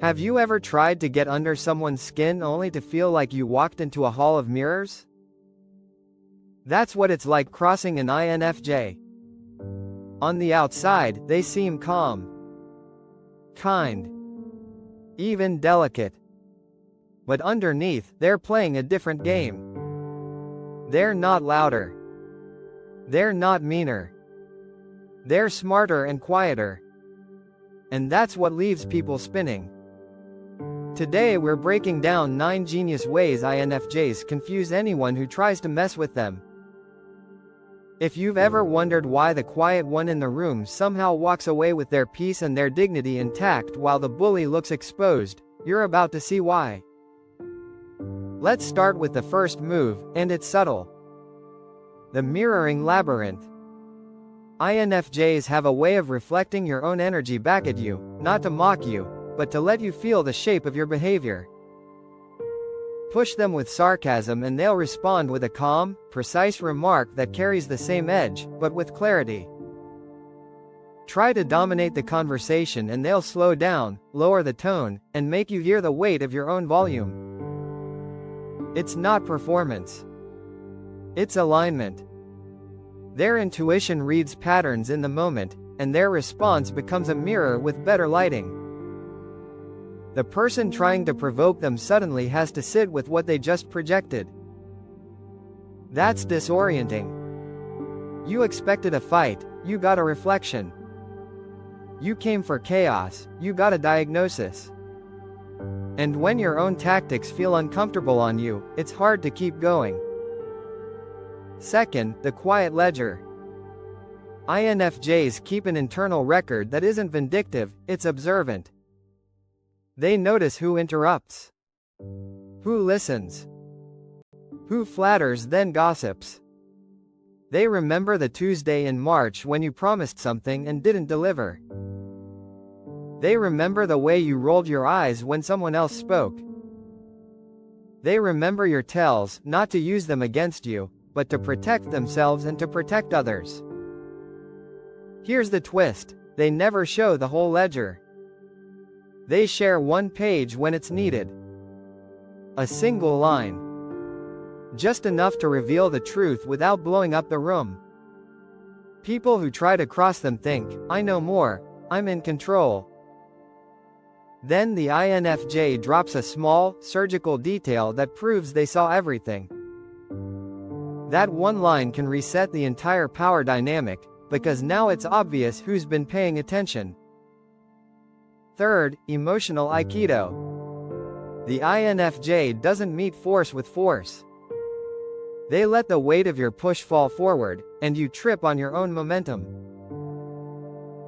Have you ever tried to get under someone's skin only to feel like you walked into a hall of mirrors? That's what it's like crossing an INFJ. On the outside, they seem calm, kind, even delicate. But underneath, they're playing a different game. They're not louder. They're not meaner. They're smarter and quieter. And that's what leaves people spinning. Today we're breaking down 9 genius ways INFJs confuse anyone who tries to mess with them. If you've ever wondered why the quiet one in the room somehow walks away with their peace and their dignity intact while the bully looks exposed, you're about to see why. Let's start with the first move, and it's subtle. The mirroring labyrinth. INFJs have a way of reflecting your own energy back at you, not to mock you, but to let you feel the shape of your behavior. Push them with sarcasm and they'll respond with a calm, precise remark that carries the same edge, but with clarity. Try to dominate the conversation and they'll slow down, lower the tone, and make you hear the weight of your own volume. It's not performance. It's alignment. Their intuition reads patterns in the moment, and their response becomes a mirror with better lighting. The person trying to provoke them suddenly has to sit with what they just projected. That's disorienting. You expected a fight, you got a reflection. You came for chaos, you got a diagnosis. And when your own tactics feel uncomfortable on you, it's hard to keep going. Second, the quiet ledger. INFJs keep an internal record that isn't vindictive, it's observant. They notice who interrupts, who listens, who flatters then gossips. They remember the Tuesday in March when you promised something and didn't deliver. They remember the way you rolled your eyes when someone else spoke. They remember your tells, not to use them against you, but to protect themselves and to protect others. Here's the twist: they never show the whole ledger. They share one page when it's needed. A single line. Just enough to reveal the truth without blowing up the room. People who try to cross them think, I know more, I'm in control. Then the INFJ drops a small, surgical detail that proves they saw everything. That one line can reset the entire power dynamic, because now it's obvious who's been paying attention. Third, emotional Aikido. The INFJ doesn't meet force with force. They let the weight of your push fall forward, and you trip on your own momentum.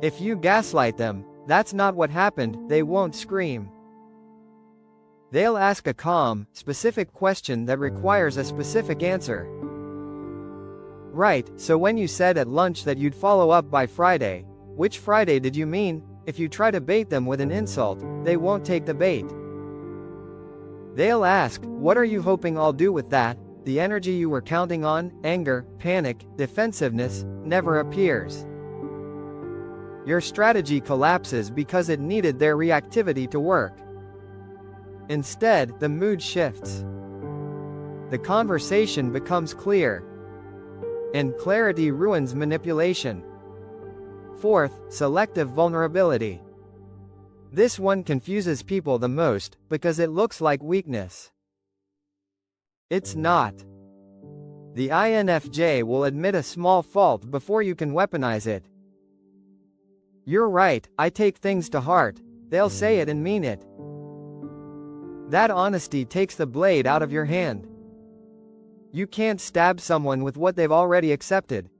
If you gaslight them, that's not what happened, they won't scream. They'll ask a calm, specific question that requires a specific answer. Right, so when you said at lunch that you'd follow up by Friday, which Friday did you mean? If you try to bait them with an insult, they won't take the bait. They'll ask, what are you hoping I'll do with that? The energy you were counting on, anger, panic, defensiveness, never appears. Your strategy collapses because it needed their reactivity to work. Instead, the mood shifts. The conversation becomes clear. And clarity ruins manipulation. Fourth, selective vulnerability. This one confuses people the most, because it looks like weakness. It's not. The INFJ will admit a small fault before you can weaponize it. You're right, I take things to heart. They'll say it and mean it. That honesty takes the blade out of your hand. You can't stab someone with what they've already accepted.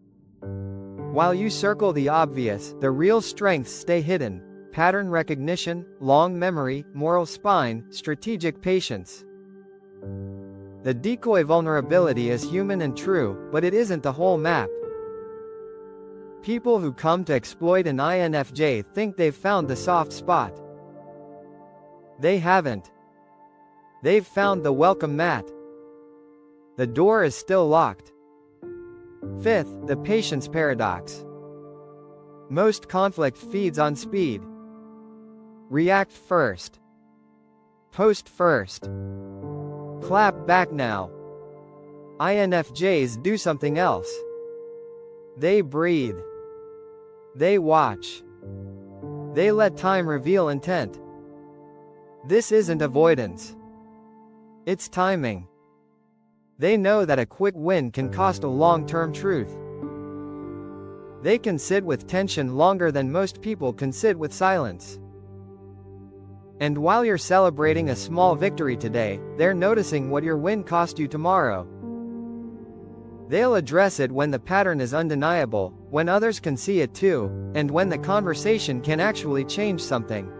While you circle the obvious, the real strengths stay hidden. Pattern recognition, long memory, moral spine, strategic patience. The decoy vulnerability is human and true, but it isn't the whole map. People who come to exploit an INFJ think they've found the soft spot. They haven't. They've found the welcome mat. The door is still locked. Fifth, the patience paradox. Most conflict feeds on speed. React first. Post first. Clap back now. INFJs do something else. They breathe. They watch. They let time reveal intent. This isn't avoidance. It's timing. They know that a quick win can cost a long-term truth. They can sit with tension longer than most people can sit with silence. And while you're celebrating a small victory today, they're noticing what your win cost you tomorrow. They'll address it when the pattern is undeniable, when others can see it too, and when the conversation can actually change something.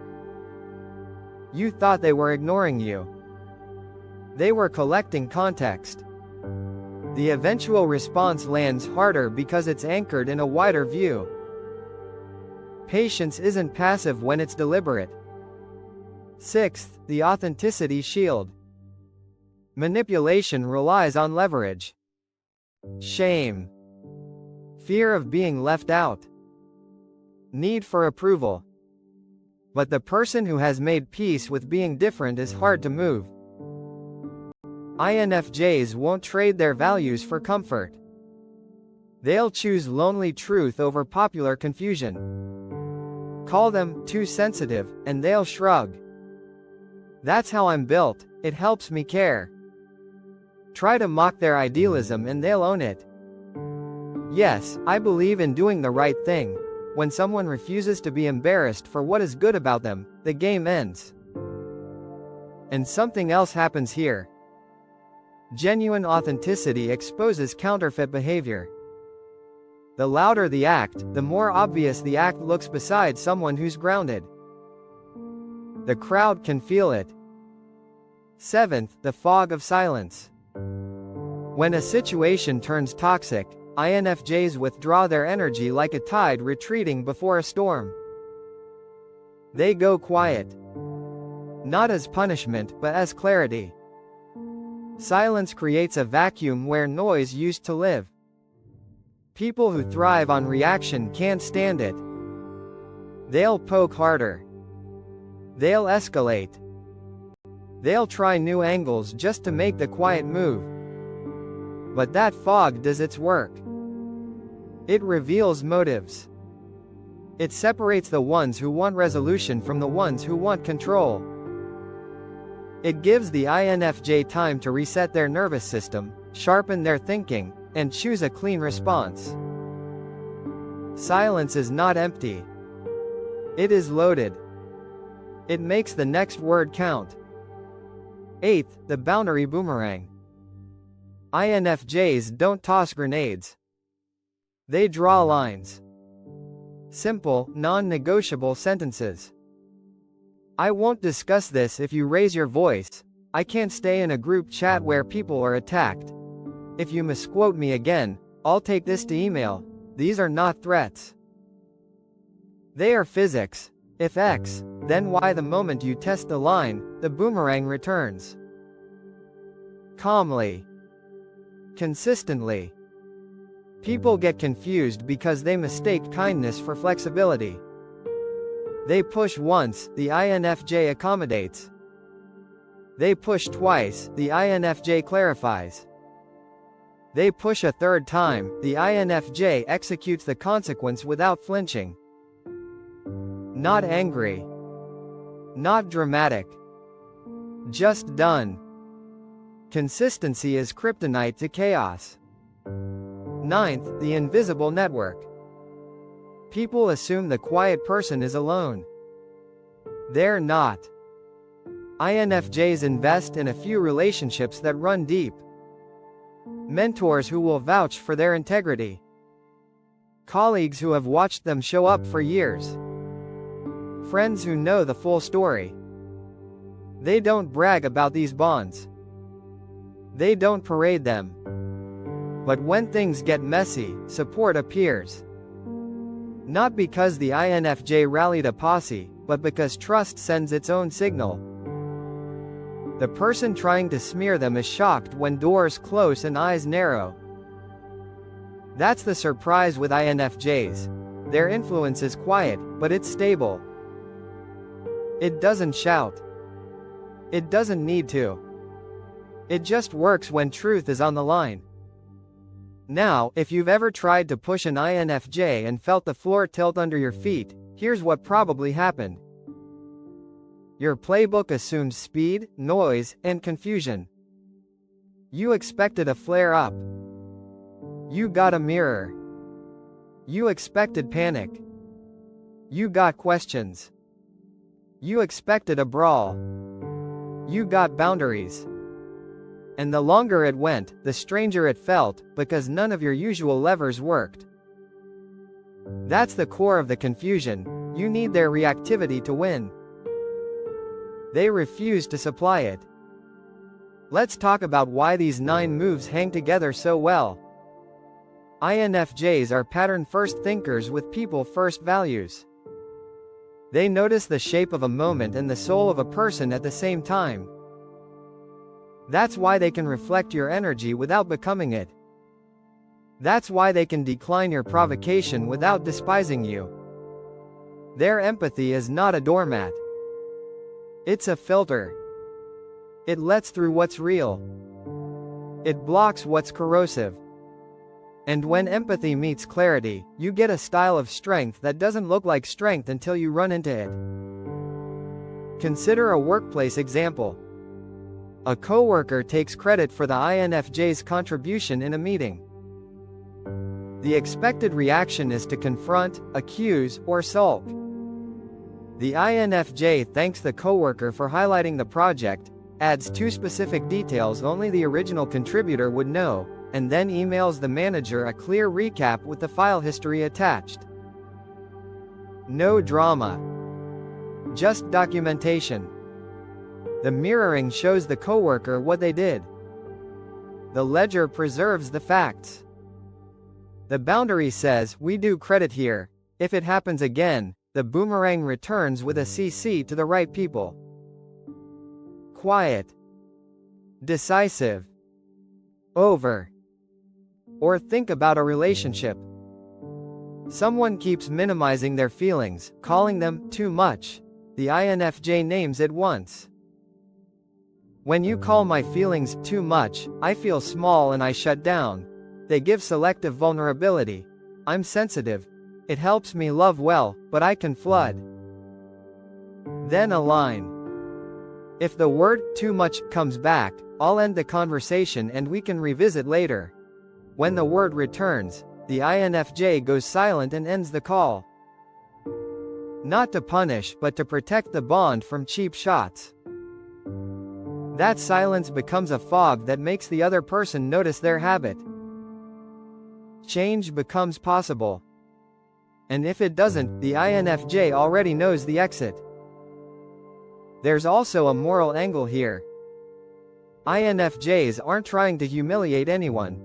You thought they were ignoring you. They were collecting context. The eventual response lands harder because it's anchored in a wider view. Patience isn't passive when it's deliberate. Sixth, the authenticity shield. Manipulation relies on leverage. Shame. Fear of being left out. Need for approval. But the person who has made peace with being different is hard to move. INFJs won't trade their values for comfort. They'll choose lonely truth over popular confusion. Call them too sensitive, and they'll shrug. That's how I'm built, it helps me care. Try to mock their idealism and they'll own it. Yes, I believe in doing the right thing. When someone refuses to be embarrassed for what is good about them, the game ends. And something else happens here. Genuine authenticity exposes counterfeit behavior. The louder the act, the more obvious the act looks beside someone who's grounded. The crowd can feel it. Seventh, the fog of silence. When a situation turns toxic, INFJs withdraw their energy like a tide retreating before a storm. They go quiet. Not as punishment, but as clarity. Silence creates a vacuum where noise used to live. People who thrive on reaction can't stand it. They'll poke harder. They'll escalate. They'll try new angles just to make the quiet move. But that fog does its work. It reveals motives. It separates the ones who want resolution from the ones who want control. It gives the INFJ time to reset their nervous system, sharpen their thinking, and choose a clean response. Silence is not empty. It is loaded. It makes the next word count. Eighth, the boundary boomerang. INFJs don't toss grenades. They draw lines. Simple, non-negotiable sentences. I won't discuss this if you raise your voice. I can't stay in a group chat where people are attacked. If you misquote me again, I'll take this to email. These are not threats. They are physics. If X, then Y. The moment you test the line, the boomerang returns. Calmly. Consistently. People get confused because they mistake kindness for flexibility. They push once, the INFJ accommodates. They push twice, the INFJ clarifies. They push a third time, the INFJ executes the consequence without flinching. Not angry. Not dramatic. Just done. Consistency is kryptonite to chaos. Ninth, the invisible network. People assume the quiet person is alone. They're not. INFJs invest in a few relationships that run deep. Mentors who will vouch for their integrity. Colleagues who have watched them show up for years. Friends who know the full story. They don't brag about these bonds. They don't parade them. But when things get messy, support appears. Not because the INFJ rallied a posse, but because trust sends its own signal. The person trying to smear them is shocked when doors close and eyes narrow. That's the surprise with INFJs. Their influence is quiet, but it's stable. It doesn't shout. It doesn't need to. It just works when truth is on the line. Now, if you've ever tried to push an INFJ and felt the floor tilt under your feet, here's what probably happened. Your playbook assumes speed, noise, and confusion. You expected a flare-up. You got a mirror. You expected panic. You got questions. You expected a brawl. You got boundaries. And the longer it went, the stranger it felt, because none of your usual levers worked. That's the core of the confusion. You need their reactivity to win. They refuse to supply it. Let's talk about why these 9 moves hang together so well. INFJs are pattern-first thinkers with people-first values. They notice the shape of a moment and the soul of a person at the same time. That's why they can reflect your energy without becoming it. That's why they can decline your provocation without despising you. Their empathy is not a doormat. It's a filter. It lets through what's real. It blocks what's corrosive. And when empathy meets clarity, you get a style of strength that doesn't look like strength until you run into it. Consider a workplace example. A coworker takes credit for the INFJ's contribution in a meeting. The expected reaction is to confront, accuse, or sulk. The INFJ thanks the coworker for highlighting the project, adds 2 specific details only the original contributor would know, and then emails the manager a clear recap with the file history attached. No drama. Just documentation. The mirroring shows the coworker what they did. The ledger preserves the facts. The boundary says, we do credit here. If it happens again, the boomerang returns with a CC to the right people. Quiet. Decisive. Over. Or think about a relationship. Someone keeps minimizing their feelings, calling them too much. The INFJ names it once. When you call my feelings too much, I feel small and I shut down. They give selective vulnerability. I'm sensitive. It helps me love well, but I can flood. Then align. If the word too much comes back, I'll end the conversation and we can revisit later. When the word returns, the INFJ goes silent and ends the call. Not to punish but to protect the bond from cheap shots. That silence becomes a fog that makes the other person notice their habit. Change becomes possible. And if it doesn't, the INFJ already knows the exit. There's also a moral angle here. INFJs aren't trying to humiliate anyone.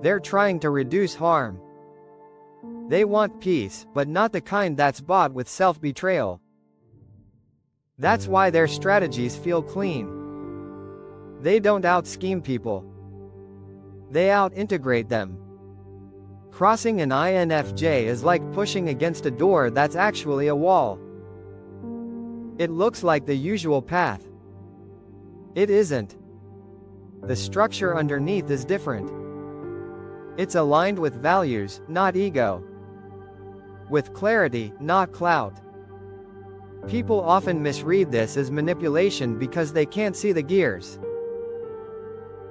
They're trying to reduce harm. They want peace, but not the kind that's bought with self-betrayal. That's why their strategies feel clean. They don't out-scheme people. They out-integrate them. Crossing an INFJ is like pushing against a door that's actually a wall. It looks like the usual path. It isn't. The structure underneath is different. It's aligned with values, not ego. With clarity, not clout. People often misread this as manipulation because they can't see the gears.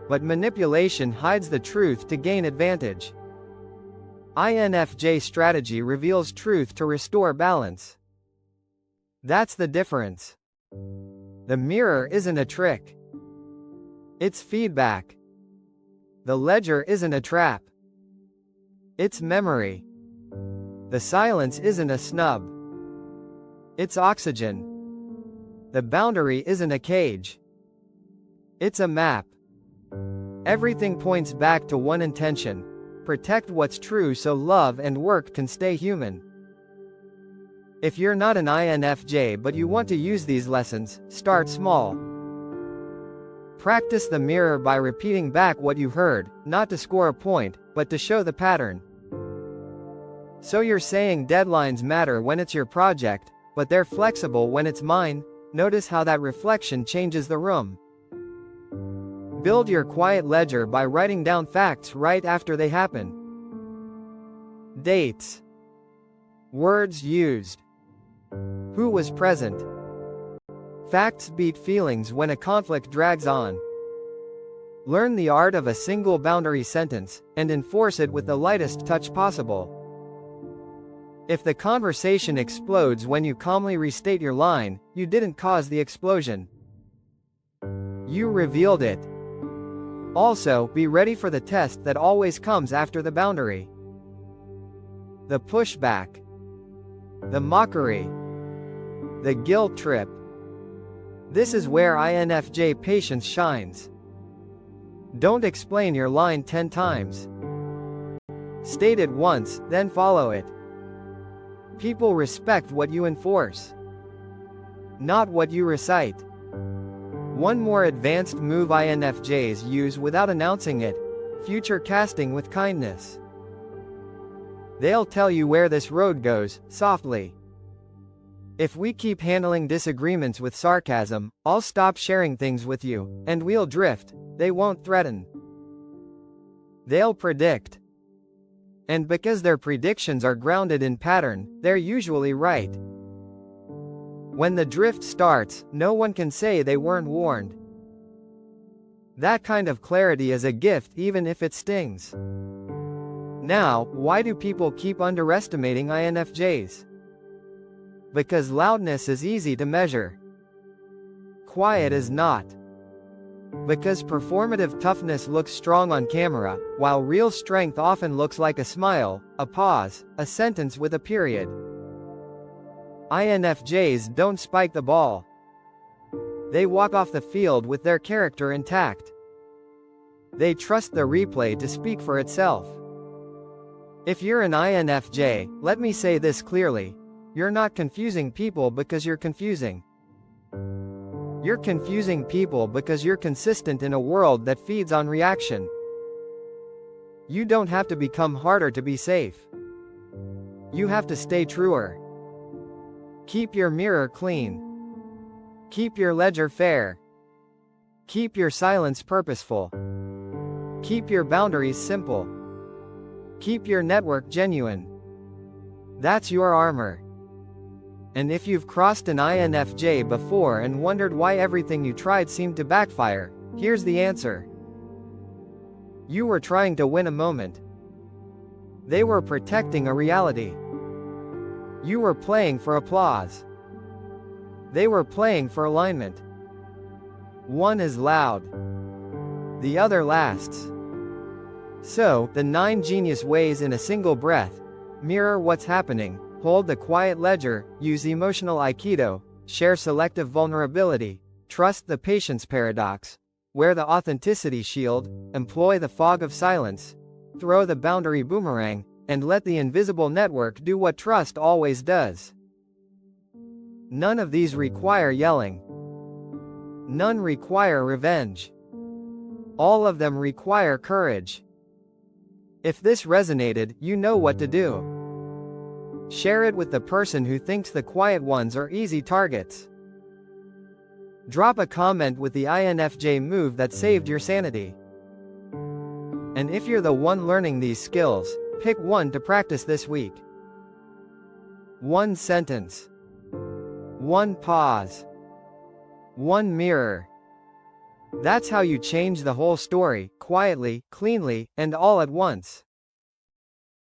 But manipulation hides the truth to gain advantage. INFJ strategy reveals truth to restore balance. That's the difference. The mirror isn't a trick. It's feedback. The ledger isn't a trap. It's memory. The silence isn't a snub. It's oxygen. The boundary isn't a cage. It's a map. Everything points back to one intention: protect what's true so love and work can stay human. If you're not an INFJ but you want to use these lessons, start small. Practice the mirror by repeating back what you heard, not to score a point, but to show the pattern. So you're saying deadlines matter when it's your project, but they're flexible when it's mine? Notice how that reflection changes the room. Build your quiet ledger by writing down facts right after they happen. Dates. Words used. Who was present? Facts beat feelings when a conflict drags on. Learn the art of a single boundary sentence, and enforce it with the lightest touch possible. If the conversation explodes when you calmly restate your line, you didn't cause the explosion. You revealed it. Also, be ready for the test that always comes after the boundary. The pushback. The mockery. The guilt trip. This is where INFJ patience shines. Don't explain your line 10 times. State it once, then follow it. People respect what you enforce, not what you recite. One more advanced move INFJs use without announcing it: future casting with kindness. They'll tell you where this road goes, softly. If we keep handling disagreements with sarcasm, I'll stop sharing things with you, and we'll drift. They won't threaten. They'll predict. And because their predictions are grounded in pattern, they're usually right. When the drift starts, no one can say they weren't warned. That kind of clarity is a gift even if it stings. Now, why do people keep underestimating INFJs? Because loudness is easy to measure. Quiet is not. Because performative toughness looks strong on camera, while real strength often looks like a smile, a pause, a sentence with a period. INFJs don't spike the ball. They walk off the field with their character intact. They trust the replay to speak for itself. If you're an INFJ, let me say this clearly: you're not confusing people because you're confusing. You're confusing people because you're consistent in a world that feeds on reaction. You don't have to become harder to be safe. You have to stay truer. Keep your mirror clean. Keep your ledger fair. Keep your silence purposeful. Keep your boundaries simple. Keep your network genuine. That's your armor. And if you've crossed an INFJ before and wondered why everything you tried seemed to backfire, here's the answer. You were trying to win a moment. They were protecting a reality. You were playing for applause. They were playing for alignment. One is loud. The other lasts. So, the 9 genius ways in a single breath: mirror what's happening, hold the quiet ledger, use emotional aikido, share selective vulnerability, trust the patience paradox, wear the authenticity shield, employ the fog of silence, throw the boundary boomerang, and let the invisible network do what trust always does. None of these require yelling. None require revenge. All of them require courage. If this resonated, you know what to do. Share it with the person who thinks the quiet ones are easy targets. Drop a comment with the INFJ move that saved your sanity. And if you're the one learning these skills, pick one to practice this week. One sentence. One pause. One mirror. That's how you change the whole story, quietly, cleanly, and all at once.